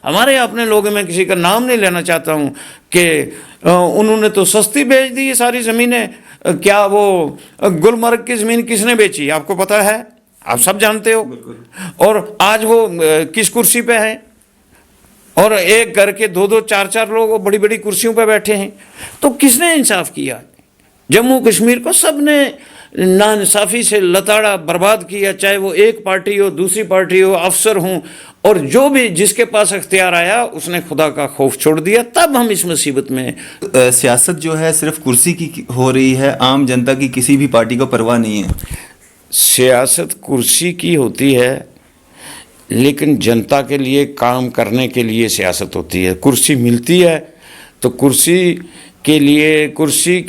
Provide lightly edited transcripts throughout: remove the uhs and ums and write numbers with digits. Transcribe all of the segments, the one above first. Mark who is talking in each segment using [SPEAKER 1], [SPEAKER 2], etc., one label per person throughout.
[SPEAKER 1] ہمارے اپنے لوگ، میں کسی کا نام نہیں لینا چاہتا ہوں، کہ انہوں نے تو سستی بیچ دی یہ ساری زمینیں. کیا وہ گلمرگ کی زمین کس نے بیچی آپ کو پتہ ہے؟ آپ سب جانتے ہو. اور آج وہ کس کرسی پہ ہے؟ اور ایک گھر کے 2 2 4 4 لوگ وہ بڑی بڑی کرسیوں پہ بیٹھے ہیں. تو کس نے انصاف کیا؟ جموں کشمیر کو سب نے ناانصافی سے لتاڑا، برباد کیا، چاہے وہ ایک پارٹی ہو، دوسری پارٹی ہو، افسر ہوں، اور جو بھی جس کے پاس اختیار آیا اس نے خدا کا خوف چھوڑ دیا. تب ہم اس مصیبت میں ہیں.
[SPEAKER 2] سیاست جو ہے صرف کرسی کی ہو رہی ہے، عام جنتا کی کسی بھی پارٹی کو پرواہ نہیں ہے.
[SPEAKER 1] سیاست کرسی کی ہوتی ہے، لیکن جنتا کے لیے کام کرنے کے لیے سیاست ہوتی ہے. کرسی ملتی ہے تو کرسی کے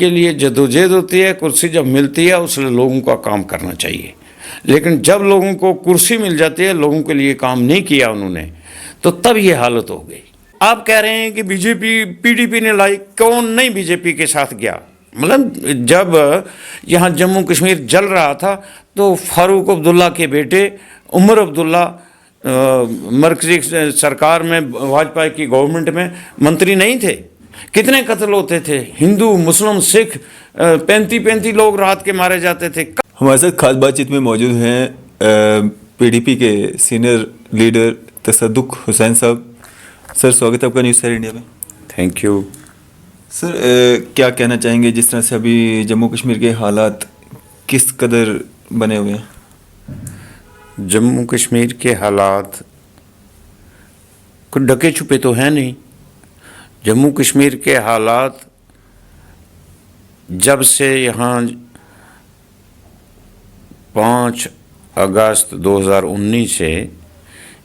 [SPEAKER 1] لیے جدوجہد ہوتی ہے. کرسی جب ملتی ہے اس لیے لوگوں کا کام کرنا چاہیے. لیکن جب لوگوں کو کرسی مل جاتی ہے، لوگوں کے لیے کام نہیں کیا انہوں نے، تو تب یہ حالت ہو گئی. آپ کہہ رہے ہیں کہ be J P P D P نے لائی، کون نہیں بی جے پی کے ساتھ گیا؟ مطلب جب یہاں جموں کشمیر جل رہا تھا تو فاروق عبداللہ کے بیٹے عمر عبداللہ مرکزی سرکار میں واجپئی کی گورنمنٹ میں منتری نہیں تھے؟ کتنے قتل ہوتے تھے، ہندو مسلم سکھ، 35 لوگ رات کے مارے جاتے تھے.
[SPEAKER 2] ہمارے ساتھ خاص بات چیت میں موجود ہیں پی ڈی پی کے سینئر لیڈر تصدق حسین صاحب. سر سواگت ہے آپ کا نیوز سحر انڈیا میں.
[SPEAKER 1] Thank you.
[SPEAKER 2] سر کیا کہنا چاہیں گے جس طرح سے ابھی جموں کشمیر کے حالات کس قدر بنے ہوئے ہیں؟
[SPEAKER 1] جموں کشمیر کے حالات کوئی ڈھکے چھپے تو ہیں نہیں. جموں کشمیر کے حالات جب سے یہاں 5 اگست 2019 سے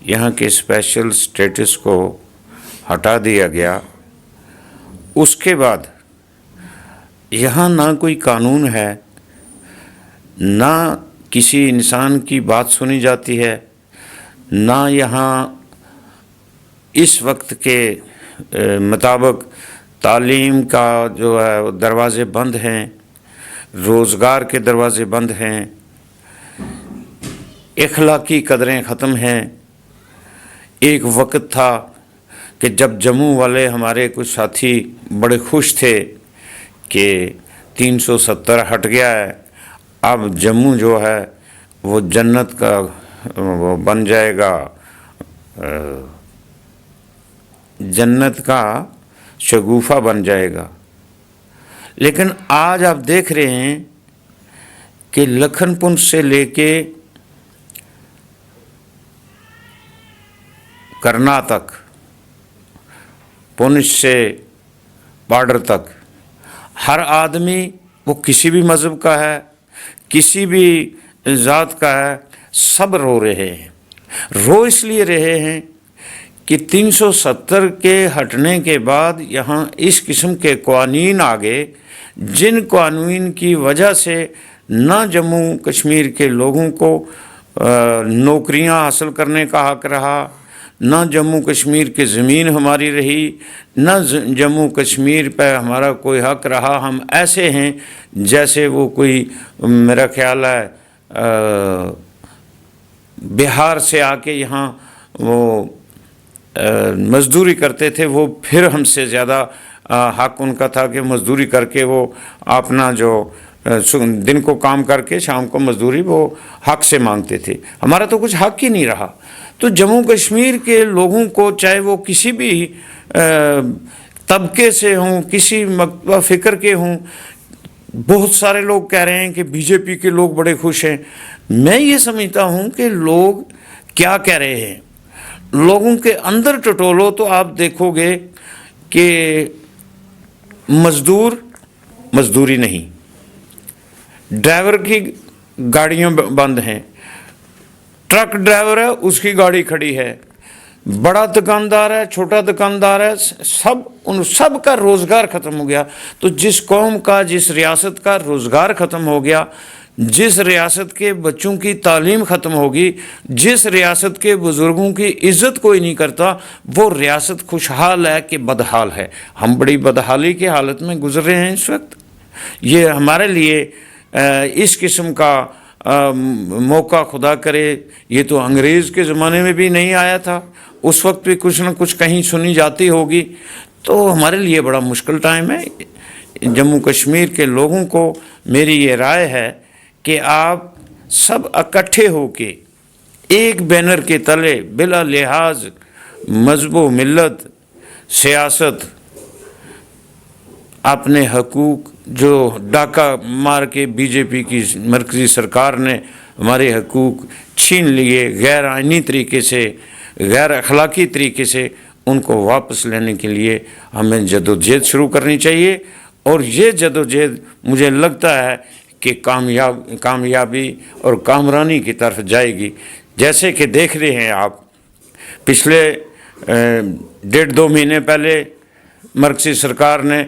[SPEAKER 1] یہاں کے اسپیشل سٹیٹس کو ہٹا دیا گیا، اس کے بعد یہاں نہ کوئی قانون ہے، نہ کسی انسان کی بات سنی جاتی ہے، نہ یہاں اس وقت کے مطابق تعلیم کا جو ہے وہ دروازے بند ہیں، روزگار کے دروازے بند ہیں، اخلاقی قدریں ختم ہیں. ایک وقت تھا کہ جب جموں والے ہمارے کچھ ساتھی بڑے خوش تھے کہ 370 ہٹ گیا ہے، اب جموں جو ہے وہ جنت کا وہ بن جائے گا، جنت کا شگوفہ بن جائے گا. لیکن آج آپ دیکھ رہے ہیں کہ لکھن پونچھ سے لے کے کرناٹک، پونچھ سے بارڈر تک ہر آدمی، وہ کسی بھی مذہب کا ہے، کسی بھی ذات کا ہے، سب رو رہے ہیں. رو اس لیے رہے ہیں کہ 370 کے ہٹنے کے بعد یہاں اس قسم کے قوانین آ گئے جن قوانین کی وجہ سے نہ جموں کشمیر کے لوگوں کو نوکریاں حاصل کرنے کا حق رہا، نہ جموں کشمیر کی زمین ہماری رہی، نہ جموں کشمیر پہ ہمارا کوئی حق رہا. ہم ایسے ہیں جیسے وہ کوئی، میرا خیال ہے بہار سے آ کے یہاں وہ مزدوری کرتے تھے، وہ پھر ہم سے زیادہ حق ان کا تھا کہ مزدوری کر کے وہ اپنا جو دن کو کام کر کے شام کو مزدوری وہ حق سے مانگتے تھے. ہمارا تو کچھ حق ہی نہیں رہا. تو جموں کشمیر کے لوگوں کو، چاہے وہ کسی بھی طبقے سے ہوں، کسی مکتبہ فکر کے ہوں، بہت سارے لوگ کہہ رہے ہیں کہ بی جے پی کے لوگ بڑے خوش ہیں. میں یہ سمجھتا ہوں کہ لوگ کیا کہہ رہے ہیں، لوگوں کے اندر ٹٹولو تو آپ دیکھو گے کہ مزدور مزدوری نہیں، ڈرائیور کی گاڑیاں بند ہیں، ٹرک ڈرائیور ہے اس کی گاڑی کھڑی ہے، بڑا دکاندار ہے، چھوٹا دکاندار ہے، ان سب کا روزگار ختم ہو گیا. تو جس قوم کا، جس ریاست کا روزگار ختم ہو گیا، جس ریاست کے بچوں کی تعلیم ختم ہوگی، جس ریاست کے بزرگوں کی عزت کوئی نہیں کرتا، وہ ریاست خوشحال ہے کہ بدحال ہے؟ ہم بڑی بدحالی کی حالت میں گزر رہے ہیں اس وقت. یہ ہمارے لیے اس قسم کا موقع خدا کرے، یہ تو انگریز کے زمانے میں بھی نہیں آیا تھا. اس وقت بھی کچھ نہ کچھ کہیں سنی جاتی ہوگی. تو ہمارے لیے بڑا مشکل ٹائم ہے. جموں کشمیر کے لوگوں کو میری یہ رائے ہے کہ آپ سب اکٹھے ہو کے ایک بینر کے تلے بلا لحاظ مذہب و ملت سیاست اپنے حقوق جو ڈاکہ مار کے بی جے پی کی مرکزی سرکار نے ہمارے حقوق چھین لیے غیر آئینی طریقے سے غیر اخلاقی طریقے سے ان کو واپس لینے کے لیے ہمیں جدوجہد شروع کرنی چاہیے. اور یہ جدوجہد مجھے لگتا ہے کہ کامیابی اور کامرانی کی طرف جائے گی. جیسے کہ دیکھ رہے ہیں آپ پچھلے 1.5-2 مہینے پہلے مرکزی سرکار نے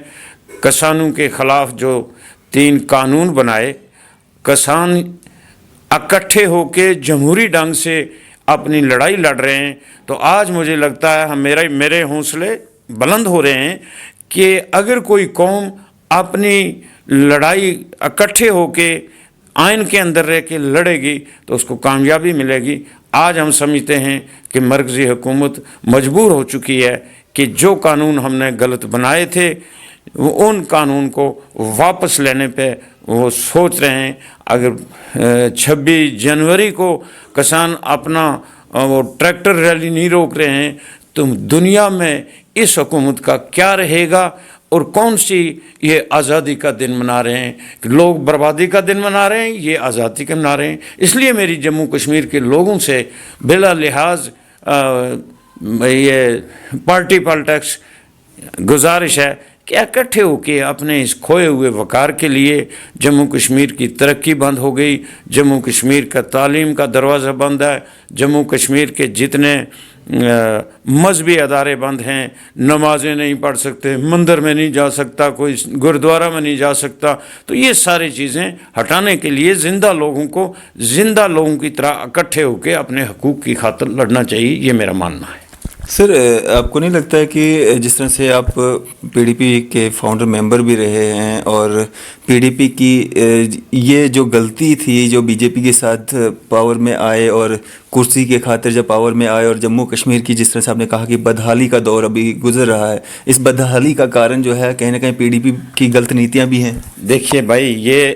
[SPEAKER 1] کسانوں کے خلاف جو 3 قانون بنائے, کسان اکٹھے ہو کے جمہوری ڈھنگ سے اپنی لڑائی لڑ رہے ہیں. تو آج مجھے لگتا ہے میرے حوصلے بلند ہو رہے ہیں کہ اگر کوئی قوم اپنی لڑائی اکٹھے ہو کے آئین کے اندر رہ کے لڑے گی تو اس کو کامیابی ملے گی. آج ہم سمجھتے ہیں کہ مرکزی حکومت مجبور ہو چکی ہے کہ جو قانون ہم نے غلط بنائے تھے ان قانون کو واپس لینے پہ وہ سوچ رہے ہیں. اگر 26 جنوری کو کسان اپنا وہ ٹریکٹر ریلی نہیں روک رہے ہیں تو دنیا میں اس حکومت کا کیا رہے گا؟ اور کون سی یہ آزادی کا دن منا رہے ہیں؟ لوگ بربادی کا دن منا رہے ہیں, یہ آزادی کا منا رہے ہیں. اس لیے میری جموں کشمیر کے لوگوں سے بلا لحاظ یہ پارٹی پالیٹکس گزارش ہے کہ اکٹھے ہو کے اپنے اس کھوئے ہوئے وقار کے لیے. جموں کشمیر کی ترقی بند ہو گئی, جموں کشمیر کا تعلیم کا دروازہ بند ہے, جموں کشمیر کے جتنے مذہبی ادارے بند ہیں, نمازیں نہیں پڑھ سکتے, مندر میں نہیں جا سکتا, کوئی گردوارہ میں نہیں جا سکتا. تو یہ ساری چیزیں ہٹانے کے لیے زندہ لوگوں کی طرح اکٹھے ہو کے اپنے حقوق کی خاطر لڑنا چاہیے. یہ میرا ماننا ہے.
[SPEAKER 2] سر, آپ کو نہیں لگتا ہے کہ جس طرح سے آپ پی ڈی پی کے فاؤنڈر ممبر بھی رہے ہیں اور پی ڈی پی کی یہ جو غلطی تھی جو بی جے پی کے ساتھ پاور میں آئے اور کرسی کے خاطر جب پاور میں آئے, اور جموں کشمیر کی جس طرح سے آپ نے کہا کہ بدحالی کا دور ابھی گزر رہا ہے, اس بدحالی کا کارن جو ہے کہیں نہ کہیں پی ڈی پی کی غلط نیتیاں بھی ہیں.
[SPEAKER 1] دیکھیے بھائی, یہ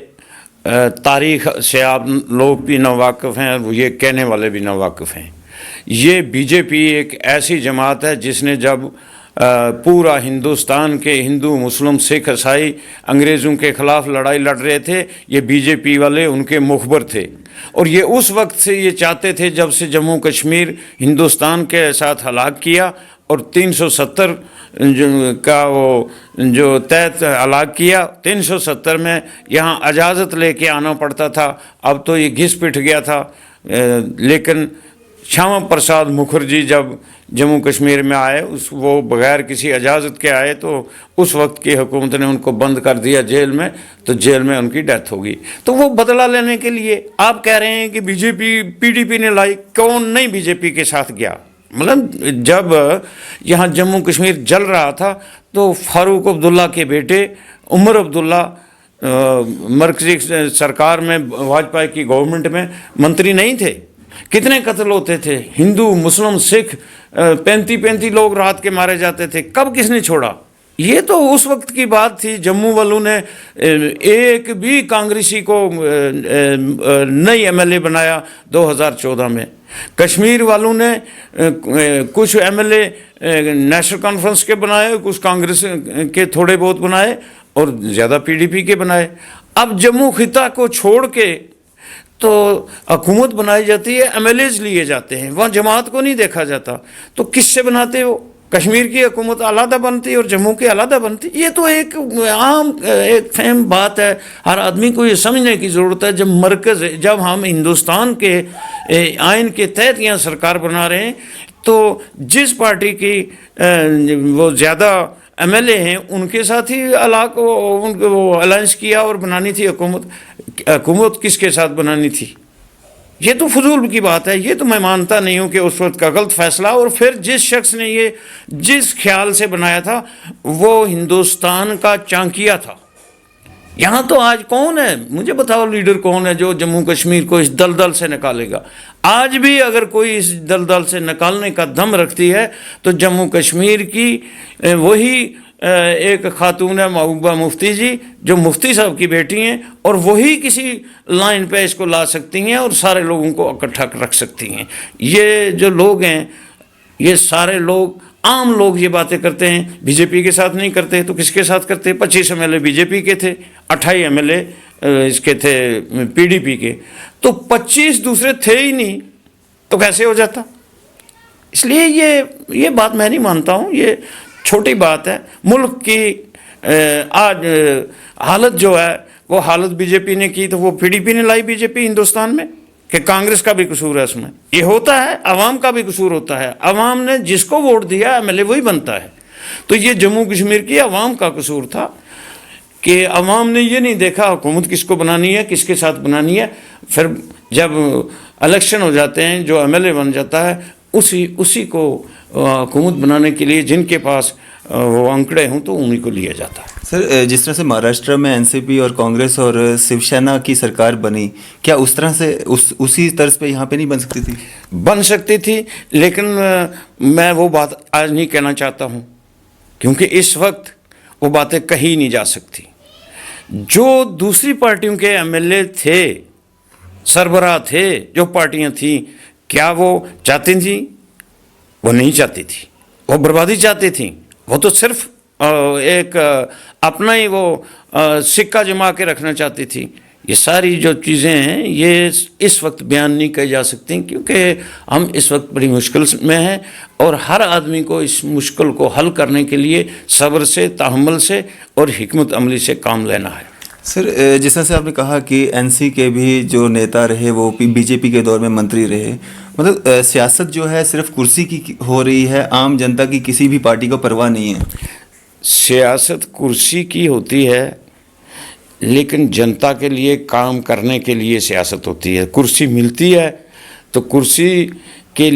[SPEAKER 1] تاریخ سے آپ لوگ بھی ناواقف ہیں, وہ یہ کہنے والے بھی ناواقف ہیں. یہ بی جے پی ایک ایسی جماعت ہے جس نے جب پورا ہندوستان کے ہندو مسلم سکھ عیسائی انگریزوں کے خلاف لڑائی لڑ رہے تھے, یہ بی جے پی والے ان کے مخبر تھے. اور یہ اس وقت سے یہ چاہتے تھے جب سے جموں کشمیر ہندوستان کے ساتھ ہلاک کیا اور 370 کا وہ جو تحت ہلاک کیا, 370 میں یہاں اجازت لے کے آنا پڑتا تھا. اب تو یہ گھس پٹ گیا تھا. لیکن شیاما پرساد مکھرجی جب جموں کشمیر میں آئے, وہ بغیر کسی اجازت کے آئے, تو اس وقت کی حکومت نے ان کو بند کر دیا جیل میں, تو جیل میں ان کی ڈیتھ ہو گئی. تو وہ بدلہ لینے کے لیے آپ کہہ رہے ہیں کہ be J P P D P نے لائی, کون نہیں بی جے پی کے ساتھ گیا؟ مطلب جب یہاں جموں کشمیر جل رہا تھا تو فاروق عبداللہ کے بیٹے عمر عبداللہ مرکزی سرکار میں واجپئی کی گورنمنٹ میں منتری نہیں تھے؟ کتنے قتل ہوتے تھے, ہندو مسلم سکھ 35 لوگ رات کے مارے جاتے تھے. کب کس نے چھوڑا؟ یہ تو اس وقت کی بات تھی. جموں والوں نے ایک بھی کانگریسی کو نئی ایم ایل اے بنایا 2014 میں. کشمیر والوں نے کچھ M L A National Conference کے بنائے, کچھ کانگریس کے تھوڑے بہت بنائے, اور زیادہ پی ڈی پی کے بنائے. اب جموں خطہ کو چھوڑ کے تو حکومت بنائی جاتی ہے, ایم ایل ایز لیے جاتے ہیں, وہاں جماعت کو نہیں دیکھا جاتا. تو کس سے بناتے ہو؟ کشمیر کی حکومت علیحدہ بنتی اور جموں کی علیحدہ بنتی. یہ تو ایک عام ایک فہم بات ہے. ہر آدمی کو یہ سمجھنے کی ضرورت ہے جب ہم ہندوستان کے آئین کے تحت یہاں سرکار بنا رہے ہیں, تو جس پارٹی کی وہ زیادہ ایم ایل اے ہیں ان کے ساتھ ہی وہ الائنس کیا اور بنانی تھی حکومت. حکومت کس کے ساتھ بنانی تھی؟ یہ تو فضول کی بات ہے. یہ تو میں مانتا نہیں ہوں کہ اس وقت کا غلط فیصلہ. اور پھر جس شخص نے یہ جس خیال سے بنایا تھا وہ ہندوستان کا چانکیا تھا. یہاں تو آج کون ہے؟ مجھے بتاؤ لیڈر کون ہے جو جموں کشمیر کو اس دلدل سے نکالے گا؟ آج بھی اگر کوئی اس دلدل سے نکالنے کا دم رکھتی ہے تو جموں کشمیر کی وہی ایک خاتون ہے محبوبہ مفتی جی، جو مفتی صاحب کی بیٹی ہیں، اور وہی کسی لائن پہ اس کو لا سکتی ہیں اور سارے لوگوں کو اکٹھا رکھ سکتی ہیں۔ یہ جو لوگ ہیں، یہ سارے لوگ، عام لوگ یہ باتیں کرتے ہیں، بی جے پی کے ساتھ نہیں کرتے تو کس کے ساتھ کرتے؟ 25 M L A B J P کے تھے، 28 ایم ایل اے اس کے تھے پی ڈی پی کے، تو 25 دوسرے تھے ہی نہیں تو کیسے ہو جاتا؟ اس لیے یہ بات میں نہیں مانتا ہوں، یہ چھوٹی بات ہے۔ ملک کی آج حالت جو ہے وہ حالت بی جے پی نے کی تو وہ پی ڈی پی نے لائی بی جے پی ہندوستان میں، کہ کانگریس کا بھی قصور ہے اس میں؟ یہ ہوتا ہے، عوام کا بھی قصور ہوتا ہے، عوام نے جس کو ووٹ دیا ایم ایل اے وہی بنتا ہے۔ تو یہ جموں کشمیر کی عوام کا قصور تھا کہ عوام نے یہ نہیں دیکھا حکومت کس کو بنانی ہے، کس کے ساتھ بنانی ہے۔ پھر جب الیکشن ہو جاتے ہیں، جو ایم ایل اے بن جاتا ہے اسی کو حکومت بنانے کے لیے جن کے پاس وہ انکڑے ہوں تو انہی کو لیا جاتا ہے۔
[SPEAKER 2] سر، جس طرح سے مہاراشٹر میں این سی پی اور کانگریس اور شیو سینا کی سرکار بنی، کیا اس طرح سے اسی طرز پہ یہاں پہ نہیں بن سکتی تھی؟
[SPEAKER 1] بن سکتی تھی، لیکن میں وہ بات آج نہیں کہنا چاہتا ہوں، کیونکہ اس وقت وہ باتیں کہی نہیں جا سکتی۔ جو دوسری پارٹیوں کے ایم ایل اے تھے، سربراہ تھے، جو پارٹیاں تھیں، کیا وہ چاہتی تھیں؟ وہ نہیں چاہتی تھی، وہ بربادی چاہتی تھیں۔ وہ تو صرف ایک اپنا ہی وہ سکہ جما کے رکھنا چاہتی تھی۔ یہ ساری جو چیزیں ہیں یہ اس وقت بیان نہیں کی جا سکتی، کیونکہ ہم اس وقت بڑی مشکل میں ہیں، اور ہر آدمی کو اس مشکل کو حل کرنے کے لیے صبر سے، تحمل سے اور حکمت عملی سے کام لینا ہے۔
[SPEAKER 2] سر، جس طرح سے آپ نے کہا کہ این سی کے بھی جو نیتا رہے وہ بی جے پی کے دور میں منتری رہے، مطلب سیاست جو ہے صرف کرسی کی ہو رہی ہے، عام جنتا کی کسی بھی پارٹی کو پرواہ نہیں ہے؟
[SPEAKER 1] سیاست کرسی کی ہوتی ہے، لیکن جنتا کے لیے کام کرنے کے لیے سیاست ہوتی ہے۔ کرسی ملتی ہے تو کرسی کے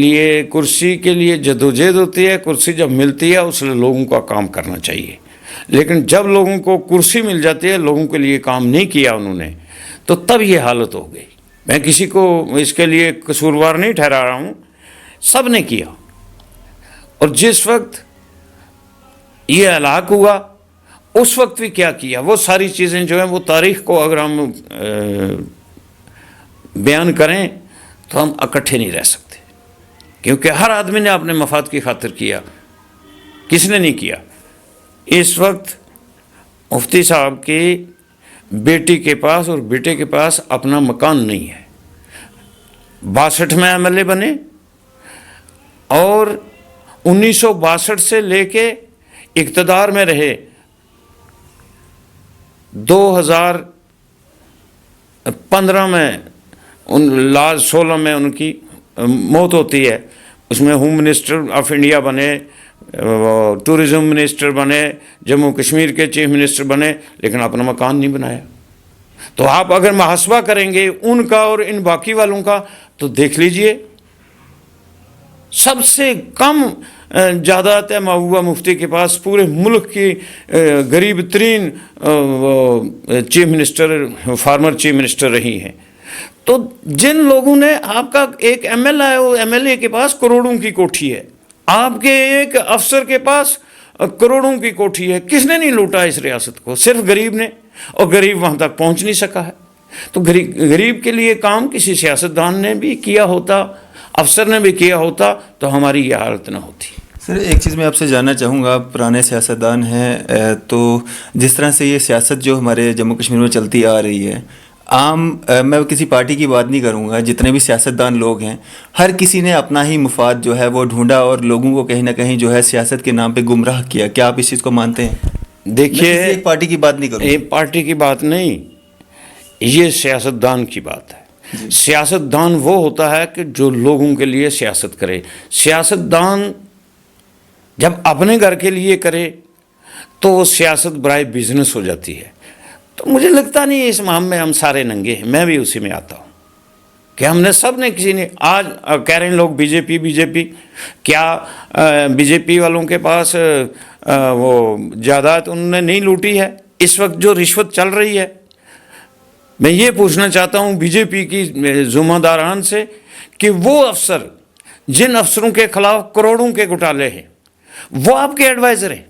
[SPEAKER 1] لیے جدوجہد ہوتی ہے۔ کرسی جب ملتی ہے اس لیے لوگوں کا کام کرنا چاہیے، لیکن جب لوگوں کو کرسی مل جاتی ہے، لوگوں کے لیے کام نہیں کیا انہوں نے، تو تب یہ حالت ہو گئی۔ میں کسی کو اس کے لیے قصوروار نہیں ٹھہرا رہا ہوں، سب نے کیا۔ اور جس وقت یہ ہلاک ہوا اس وقت بھی کیا کیا، وہ ساری چیزیں جو ہیں وہ تاریخ کو اگر ہم بیان کریں تو ہم اکٹھے نہیں رہ سکتے، کیونکہ ہر آدمی نے اپنے مفاد کی خاطر کیا، کس نے نہیں کیا۔ اس وقت مفتی صاحب کی بیٹی کے پاس اور بیٹے کے پاس اپنا مکان نہیں ہے۔ 62 میں ایم ایل اے بنے اور 1962 سے لے کے اقتدار میں رہے۔ 2015 میں 16 میں ان کی موت ہوتی ہے۔ اس میں ہوم منسٹر آف انڈیا بنے، ٹورزم منسٹر بنے، جموں کشمیر کے چیف منسٹر بنے، لیکن اپنا مکان نہیں بنایا۔ تو آپ اگر محاسبہ کریں گے ان کا اور ان باقی والوں کا تو دیکھ لیجئے، سب سے کم جائیداد ہے محبوبہ مفتی کے پاس، پورے ملک کی غریب ترین chief minister, former chief minister رہی ہیں۔ تو جن لوگوں نے، آپ کا ایک ایم ایل اے کے پاس کروڑوں کی کوٹھی ہے، آپ کے ایک افسر کے پاس کروڑوں کی کوٹھی ہے، کس نے نہیں لوٹا اس ریاست کو؟ صرف غریب نے، اور غریب وہاں تک پہنچ نہیں سکا ہے۔ تو غریب کے لیے کام کسی سیاستدان نے بھی کیا ہوتا، افسر نے بھی کیا ہوتا تو ہماری یہ حالت نہ ہوتی۔
[SPEAKER 2] سر، ایک چیز میں آپ سے جاننا چاہوں گا، آپ پرانے سیاستدان ہیں، تو جس طرح سے یہ سیاست جو ہمارے جموں کشمیر میں چلتی آ رہی ہے، میں کسی پارٹی کی بات نہیں کروں گا، جتنے بھی سیاستدان لوگ ہیں ہر کسی نے اپنا ہی مفاد جو ہے وہ ڈھونڈا اور لوگوں کو کہیں نہ کہیں جو ہے سیاست کے نام پہ گمراہ کیا۔ کیا آپ اس چیز کو مانتے ہیں؟
[SPEAKER 1] دیکھیے،
[SPEAKER 2] ایک پارٹی کی بات نہیں کروں،
[SPEAKER 1] ایک پارٹی کی بات نہیں، یہ سیاستدان کی بات ہے۔ سیاستدان وہ ہوتا ہے کہ جو لوگوں کے لیے سیاست کرے۔ سیاستدان جب اپنے گھر کے لیے کرے تو وہ سیاست برائے بزنس ہو جاتی ہے۔ تو مجھے لگتا نہیں اس مہم میں ہم سارے ننگے ہیں، میں بھی اسی میں آتا ہوں کہ ہم نے سب نے، کسی نے آج کہہ رہے ہیں لوگ بی جے پی، کیا بی جے پی والوں کے پاس وہ جائیداد انہوں نے نہیں لوٹی ہے؟ اس وقت جو رشوت چل رہی ہے، میں یہ پوچھنا چاہتا ہوں بی جے پی کی ذمہ داران سے کہ وہ افسر جن افسروں کے خلاف کروڑوں کے گھوٹالے ہیں، وہ آپ کے ایڈوائزر ہیں،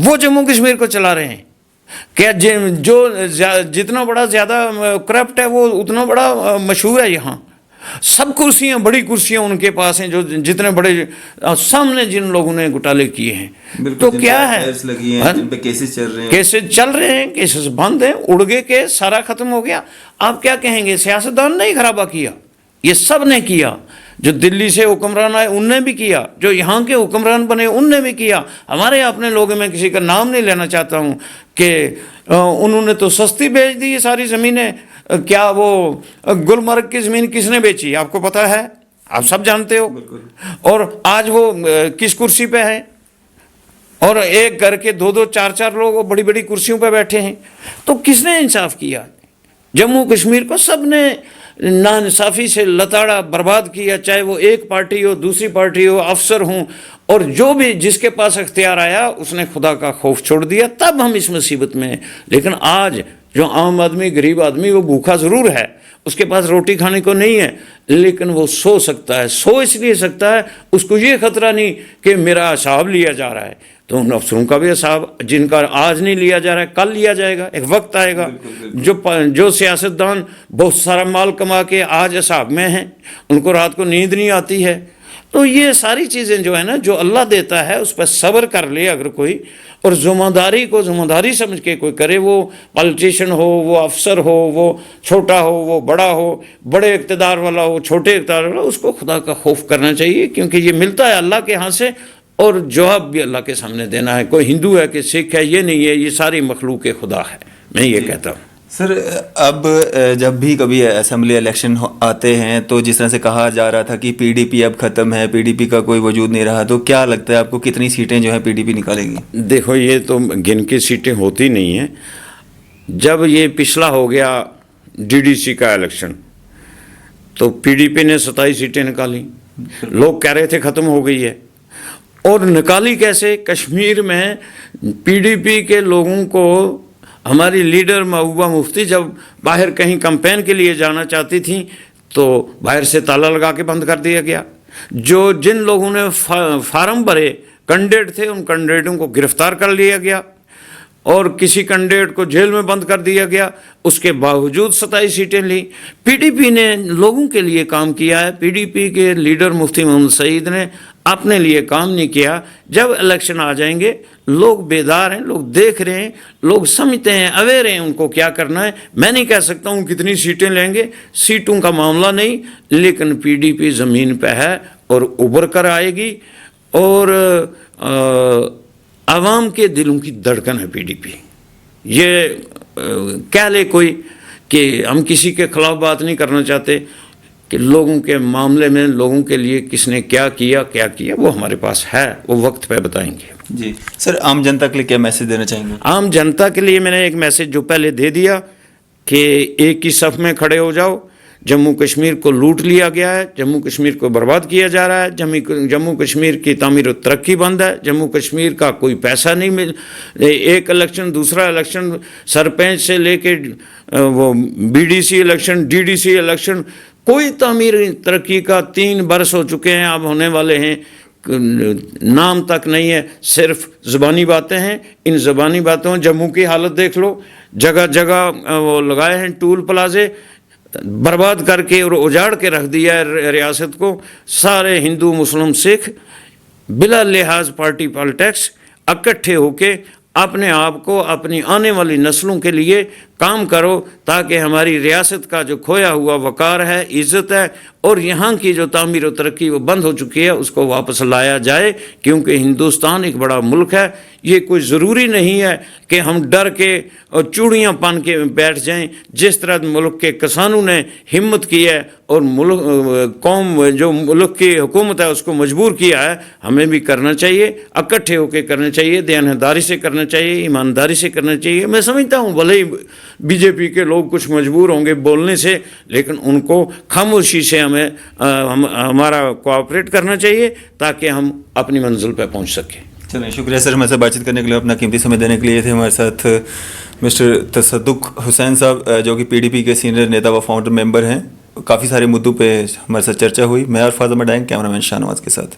[SPEAKER 1] وہ جموں کشمیر کو چلا رہے ہیں کیا؟ جو جتنا بڑا زیادہ کرپٹ ہے وہ اتنا بڑا مشہور ہے یہاں. سب کرسیاں، بڑی کرسیاں ان کے پاس ہیں، جو جتنے بڑے سامنے جن لوگوں نے گھوٹالے کیے ہیں. تو کیا ہے،
[SPEAKER 2] کیسز چل رہے ہیں،
[SPEAKER 1] کیسز چل رہے ہیں، کیسز بند ہیں، اڑ گئے کہ سارا ختم ہو گیا. آپ کیا کہیں گے؟ سیاستدان نے ہی خرابہ کیا، یہ سب نے کیا. جو دلی سے حکمران آئے ان نے بھی کیا، جو یہاں کے حکمران بنے ان نے بھی کیا. ہمارے اپنے لوگ، میں کسی کا نام نہیں لینا چاہتا ہوں، کہ انہوں نے تو سستی بیچ دی یہ ساری زمینیں. کیا وہ گلمرگ کی زمین کس نے بیچی آپ کو پتہ ہے؟ آپ سب جانتے ہو. اور آج وہ کس کرسی پہ ہے؟ اور ایک گھر کے 2-2 4-4 لوگ وہ بڑی بڑی کرسیوں پہ بیٹھے ہیں. تو کس نے انصاف کیا؟ جموں کشمیر کو سب نے ناانصافی سے لتاڑا، برباد کیا، چاہے وہ ایک پارٹی ہو، دوسری پارٹی ہو، افسر ہوں، اور جو بھی جس کے پاس اختیار آیا اس نے خدا کا خوف چھوڑ دیا. تب ہم اس مصیبت میں ہیں. لیکن آج جو عام آدمی، غریب آدمی، وہ بھوکا ضرور ہے، اس کے پاس روٹی کھانے کو نہیں ہے، لیکن وہ سو سکتا ہے. سو اس لیے سکتا ہے، اس کو یہ خطرہ نہیں کہ میرا حساب لیا جا رہا ہے. تو ان افسروں کا بھی حساب جن کا آج نہیں لیا جا رہا ہے کل لیا جائے گا. ایک وقت آئے گا جو سیاستدان بہت سارا مال کما کے آج حساب میں ہیں، ان کو رات کو نیند نہیں آتی ہے. تو یہ ساری چیزیں جو ہے نا، جو اللہ دیتا ہے اس پہ صبر کر لے اگر کوئی، اور ذمہ داری کو ذمہ داری سمجھ کے کوئی کرے، وہ پالیٹیشین ہو، وہ افسر ہو، وہ چھوٹا ہو، وہ بڑا ہو، بڑے اقتدار والا ہو، چھوٹے اقتدار والا، اس کو خدا کا خوف کرنا چاہیے، کیونکہ یہ ملتا ہے اللہ کے ہاں سے، اور جواب بھی اللہ کے سامنے دینا ہے. کوئی ہندو ہے کہ سکھ ہے، یہ نہیں ہے، یہ ساری مخلوق خدا ہے. میں یہ کہتا ہوں.
[SPEAKER 2] سر، اب جب بھی کبھی اسمبلی الیکشن آتے ہیں تو جس طرح سے کہا جا رہا تھا کہ پی ڈی پی اب ختم ہے، پی ڈی پی کا کوئی وجود نہیں رہا، تو کیا لگتا ہے آپ کو کتنی سیٹیں جو ہیں پی ڈی پی نکالے گی؟
[SPEAKER 1] دیکھو، یہ تو گن کی سیٹیں ہوتی نہیں ہیں. جب یہ پچھلا ہو گیا ڈی ڈی سی کا الیکشن تو پی ڈی پی نے 27 سیٹیں نکالی. لوگ کہہ رہے تھے ختم ہو گئی ہے، اور نکالی کیسے؟ کشمیر میں پی ڈی پی کے لوگوں کو ہماری لیڈر محبوبہ مفتی جب باہر کہیں کمپین کے لیے جانا چاہتی تھیں تو باہر سے تالا لگا کے بند کر دیا گیا. جن لوگوں نے فارم بھرے، کینڈیڈیٹ تھے، ان کینڈیڈیٹوں کو گرفتار کر لیا گیا، اور کسی کینڈیڈیٹ کو جیل میں بند کر دیا گیا. اس کے باوجود 27 سیٹیں لی. پی ڈی پی نے لوگوں کے لیے کام کیا ہے. پی ڈی پی کے لیڈر مفتی محمد سعید نے اپنے لیے کام نہیں کیا. جب الیکشن آ جائیں گے، لوگ بیدار ہیں، لوگ دیکھ رہے ہیں، لوگ سمجھتے ہیں، اویئر ہیں ان کو کیا کرنا ہے. میں نہیں کہہ سکتا ہوں کتنی سیٹیں لیں گے، سیٹوں کا معاملہ نہیں، لیکن پی ڈی پی زمین پہ ہے اور ابھر کر آئے گی. اور عوام کے دلوں کی دھڑکن ہے پی ڈی پی. یہ کہہ لے کوئی کہ ہم کسی کے خلاف بات نہیں کرنا چاہتے، کہ لوگوں کے معاملے میں لوگوں کے لیے کس نے کیا کیا وہ ہمارے پاس ہے، وہ وقت پہ بتائیں گے.
[SPEAKER 2] جی سر، عام جنتا کے لیے کیا میسج دینا چاہیں گے؟
[SPEAKER 1] عام جنتا کے لیے میں نے ایک میسج جو پہلے دے دیا کہ ایک ہی صف میں کھڑے ہو جاؤ. جموں کشمیر کو لوٹ لیا گیا ہے، جموں کشمیر کو برباد کیا جا رہا ہے، جموں کشمیر کی تعمیر و ترقی بند ہے، جموں کشمیر کا کوئی پیسہ نہیں ایک الیکشن دوسرا الیکشن، سرپنچ سے لے کے وہ B D C election, D D C election, کوئی تعمیر ترقی کا 3 برس ہو چکے ہیں، اب ہونے والے ہیں، نام تک نہیں ہے، صرف زبانی باتیں ہیں. ان زبانی باتوں، جموں کی حالت دیکھ لو، جگہ جگہ وہ لگائے ہیں ٹول پلازے، برباد کر کے اور اجاڑ کے رکھ دیا ہے ریاست کو. سارے ہندو، مسلم، سکھ بلا لحاظ پارٹی پالیٹکس اکٹھے ہو کے اپنے آپ کو، اپنی آنے والی نسلوں کے لیے کام کرو، تاکہ ہماری ریاست کا جو کھویا ہوا وقار ہے، عزت ہے، اور یہاں کی جو تعمیر و ترقی وہ بند ہو چکی ہے اس کو واپس لایا جائے. کیونکہ ہندوستان ایک بڑا ملک ہے. یہ کوئی ضروری نہیں ہے کہ ہم ڈر کے اور چوڑیاں پہن کے بیٹھ جائیں. جس طرح ملک کے کسانوں نے ہمت کی ہے اور قوم جو ملک کی حکومت ہے اس کو مجبور کیا ہے، ہمیں بھی کرنا چاہیے، اکٹھے ہو کے کرنا چاہیے، دیانتداری سے کرنا چاہیے، ایمانداری سے کرنا چاہیے. میں سمجھتا ہوں بھلے ہی بی جے پی کے لوگ کچھ مجبور ہوں گے بولنے سے، لیکن ان کو خاموشی سے ہمارا کوآپریٹ کرنا چاہیے تاکہ ہم اپنی منزل پہ پہنچ سکیں.
[SPEAKER 2] چلیں شکریہ سر ہمارے ساتھ بات چیت کرنے کے لیے، اپنا قیمتی سمے دینے کے لیے تھے ہمارے ساتھ مسٹر تصدق حسین صاحب جو کہ PDP کے سینئر نیتا و فاؤنڈر ممبر ہیں. کافی سارے مدعوں پہ ہمارے ساتھ چرچا ہوئی. میں اور فاطمہ ڈائنگ، کیمرہ مین شاہ نواز کے ساتھ.